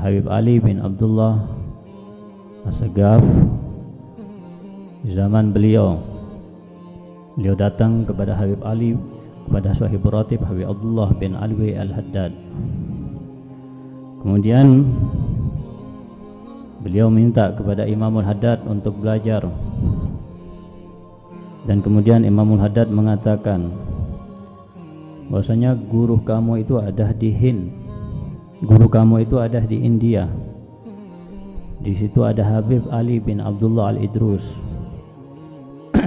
Al-Habib Ali bin Abdullah As-Saggaf. Di zaman beliau datang kepada Habib Ali, kepada Sahib Ratib Habib Abdullah bin Alwi Al-Haddad. Kemudian beliau minta kepada Imamul Haddad untuk belajar, dan kemudian Imamul Haddad mengatakan bahwasanya guru kamu itu ada di Hind, guru kamu itu ada di India. Di situ ada Habib Ali bin Abdullah Al-Idrus.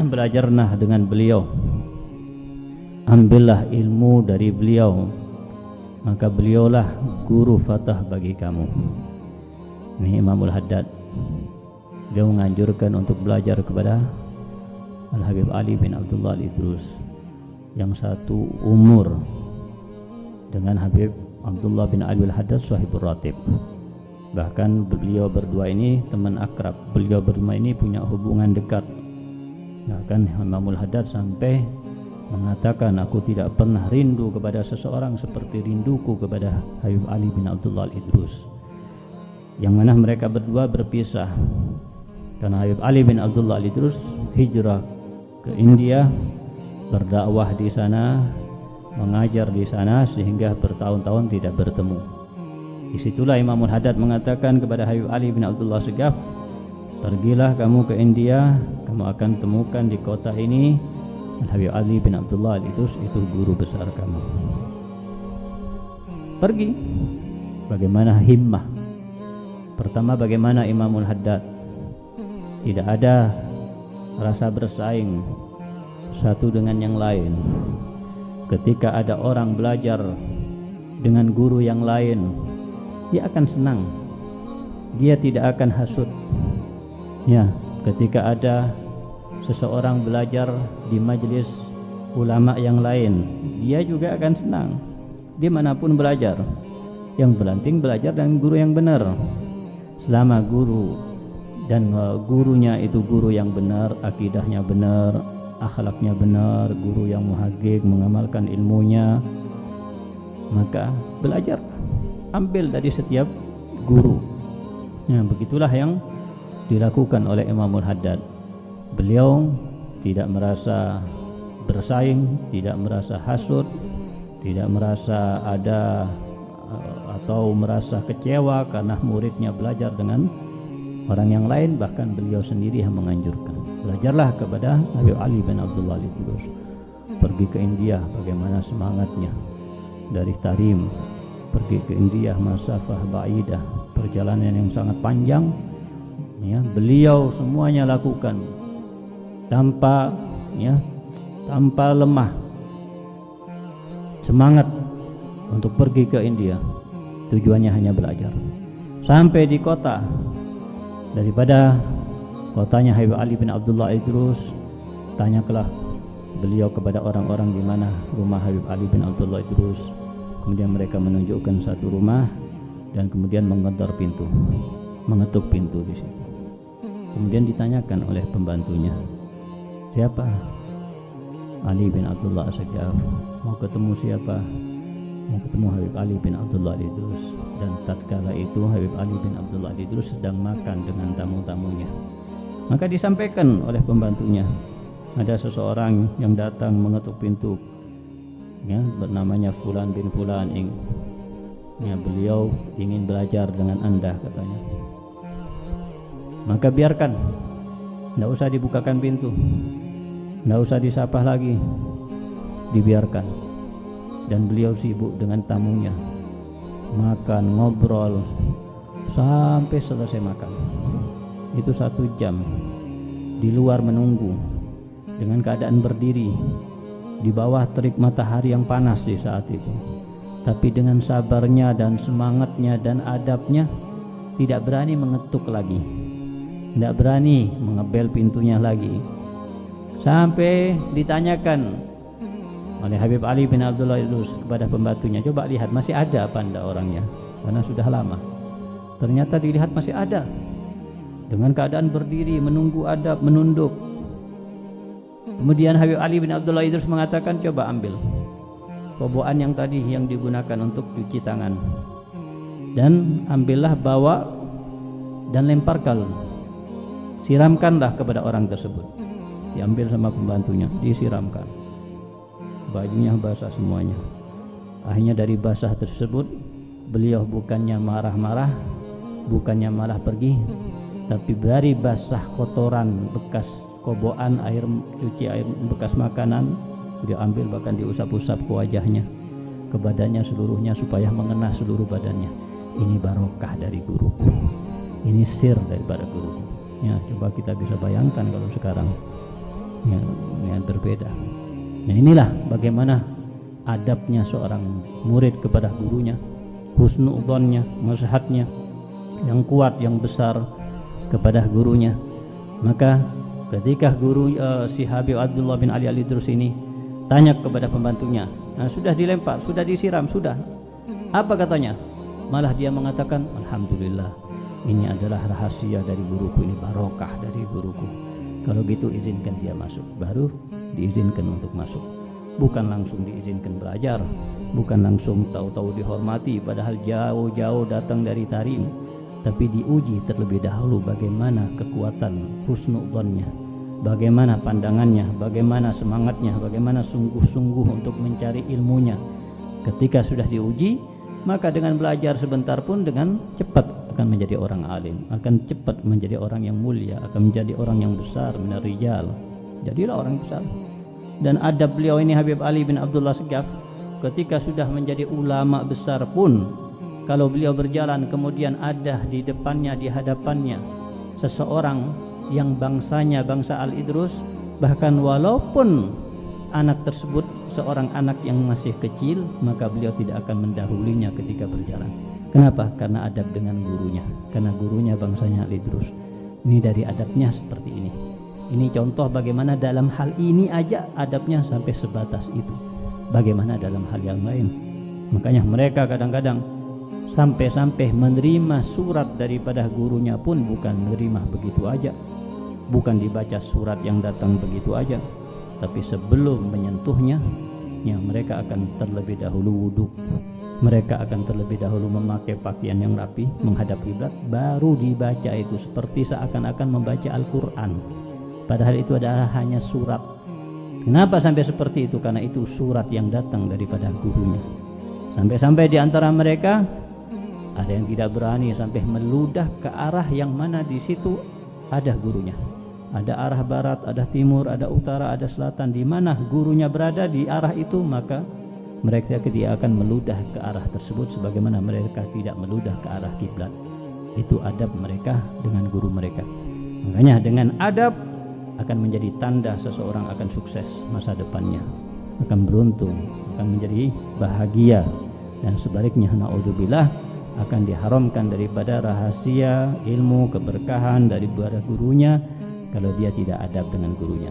Belajarlah dengan beliau, ambillah ilmu dari beliau, maka beliaulah guru fatah bagi kamu. Ini Imamul Haddad, dia menganjurkan untuk belajar kepada Al-Habib Ali bin Abdullah Al-Idrus yang satu umur dengan Habib Abdullah bin Ali Al-Haddad Sahibur Ratib. Bahkan beliau berdua ini teman akrab, beliau berdua ini punya hubungan dekat. Bahkan Imamul Haddad sampai mengatakan, aku tidak pernah rindu kepada seseorang seperti rinduku kepada Habib Ali bin Abdullah Al-Idrus. Yang mana mereka berdua berpisah karena Habib Ali bin Abdullah Al-Idrus hijrah ke India, berdakwah di sana, mengajar di sana, sehingga bertahun-tahun tidak bertemu. Disitulah Imamul Haddad mengatakan kepada Habib Ali bin Abdullah As-Saggaf, pergilah kamu ke India, kamu akan temukan di kota ini Habib Ali bin Abdullah Al-Idrus, itu guru besar kamu. Pergi. Bagaimana himmah? Pertama, bagaimana Imamul Haddad tidak ada rasa bersaing satu dengan yang lain. Ketika ada orang belajar dengan guru yang lain, dia akan senang, dia tidak akan hasut. Ya, ketika ada seseorang belajar di majelis ulama yang lain, dia juga akan senang. Dimanapun belajar, yang penting belajar dengan guru yang benar. Selama guru dan gurunya itu guru yang benar, akidahnya benar, akhlaknya benar, guru yang muhaqqiq, mengamalkan ilmunya, maka belajar, ambil dari setiap guru. Ya, begitulah yang dilakukan oleh Imamul Haddad. Beliau tidak merasa bersaing, tidak merasa hasud, tidak merasa ada atau merasa kecewa karena muridnya belajar dengan orang yang lain. Bahkan beliau sendiri yang menganjurkan, belajarlah kepada Habib Ali bin Abdullah Al-Idrus. Pergi ke India, bagaimana semangatnya dari Tarim pergi ke India, masafah ba'idah, perjalanan yang sangat panjang, ya, beliau semuanya lakukan tanpa lemah, semangat untuk pergi ke India. Tujuannya hanya belajar. Sampai di kota, daripada kotanya Habib Ali bin Abdullah Idrus, tanyakanlah beliau kepada orang-orang di mana rumah Habib Ali bin Abdullah Idrus. Kemudian mereka menunjukkan satu rumah dan kemudian mengetuk pintu di situ. Kemudian ditanyakan oleh pembantunya, siapa? Ali bin Abdullah As-Saggaf. Mau ketemu siapa? Mau ketemu Habib Ali bin Abdullah Idrus. Dan tatkala itu Habib Ali bin Abdullah Idrus sedang makan dengan tamu-tamunya. Maka disampaikan oleh pembantunya, ada seseorang yang datang mengetuk pintu, ya, bernamanya Fulan bin Fulan, ya, beliau ingin belajar dengan Anda, katanya. Maka biarkan, tidak usah dibukakan pintu, tidak usah disapa lagi, dibiarkan. Dan beliau sibuk dengan tamunya, makan, ngobrol sampai selesai makan. Itu 1 jam di luar menunggu dengan keadaan berdiri di bawah terik matahari yang panas di saat itu. Tapi dengan sabarnya dan semangatnya dan adabnya, tidak berani mengetuk lagi, tidak berani mengebel pintunya lagi. Sampai ditanyakan oleh Habib Ali bin Abdullah Idrus kepada pembantunya, coba lihat masih ada apa enggak orangnya, karena sudah lama. Ternyata dilihat masih ada, dengan keadaan berdiri menunggu adab, menunduk. Kemudian Habib Ali bin Abdullah Idrus mengatakan, coba ambil kobokan yang tadi yang digunakan untuk cuci tangan. dan ambillah, bawa dan lemparkan, siramkanlah kepada orang tersebut. Diambil sama pembantunya, disiramkan, bajunya basah semuanya. Akhirnya dari basah tersebut beliau bukannya marah-marah, bukannya malah pergi, tapi dari basah kotoran bekas kobokan, air cuci, air bekas makanan, dia ambil bahkan diusap-usap ke wajahnya, ke badannya seluruhnya supaya mengena seluruh badannya. Ini barokah dari guruku, ini sir daripada guruku. Ya, coba kita bisa bayangkan kalau sekarang ya, yang berbeda. Nah, inilah bagaimana adabnya seorang murid kepada gurunya, husnudzonnya, nasihatnya yang kuat, yang besar kepada gurunya. Maka ketika guru si Habib Abdullah bin Ali Al-Idrus ini tanya kepada pembantunya, nah, sudah dilempar, sudah disiram, sudah, apa katanya? Malah dia mengatakan, alhamdulillah, ini adalah rahasia dari guruku, ini barokah dari guruku. Kalau gitu izinkan dia masuk. Baru diizinkan untuk masuk. Bukan langsung diizinkan belajar, bukan langsung tahu-tahu dihormati padahal jauh-jauh datang dari Tarim, tapi diuji terlebih dahulu bagaimana kekuatan husnudzonnya, bagaimana pandangannya, bagaimana semangatnya, bagaimana sungguh-sungguh untuk mencari ilmunya. Ketika sudah diuji, maka dengan belajar sebentar pun dengan cepat akan menjadi orang alim, akan cepat menjadi orang yang mulia, akan menjadi orang yang besar, minar rijal. Jadilah orang besar. Dan adab beliau ini Habib Ali bin Abdullah Segaf, ketika sudah menjadi ulama besar pun, kalau beliau berjalan kemudian ada di depannya, di hadapannya seseorang yang bangsanya bangsa Al-Idrus, bahkan walaupun anak tersebut seorang anak yang masih kecil, maka beliau tidak akan mendahulinya ketika berjalan. Kenapa? Karena adab dengan gurunya, karena gurunya bangsanya Al-Idrus. Ini dari adabnya seperti ini. Ini contoh bagaimana dalam hal ini aja adabnya sampai sebatas itu. Bagaimana dalam hal yang lain? Makanya mereka kadang-kadang sampai-sampai menerima surat daripada gurunya pun bukan menerima begitu aja, bukan dibaca surat yang datang begitu aja, tapi sebelum menyentuhnya, ya, mereka akan terlebih dahulu wudhu, mereka akan terlebih dahulu memakai pakaian yang rapi, menghadap kiblat, baru dibaca itu, seperti seakan-akan membaca Al-Quran. Padahal itu adalah hanya surat. Kenapa sampai seperti itu? Karena itu surat yang datang daripada gurunya. Sampai-sampai di antara mereka ada yang tidak berani sampai meludah ke arah yang mana di situ ada gurunya. Ada arah barat, ada timur, ada utara, ada selatan. Di mana gurunya berada di arah itu, maka mereka tidak akan meludah ke arah tersebut, sebagaimana mereka tidak meludah ke arah kiblat. Itu adab mereka dengan guru mereka. Makanya dengan adab akan menjadi tanda seseorang akan sukses masa depannya, akan beruntung, akan menjadi bahagia. Dan sebaliknya, na'udzubillah, akan diharamkan daripada rahasia ilmu, keberkahan daripada gurunya kalau dia tidak adab dengan gurunya.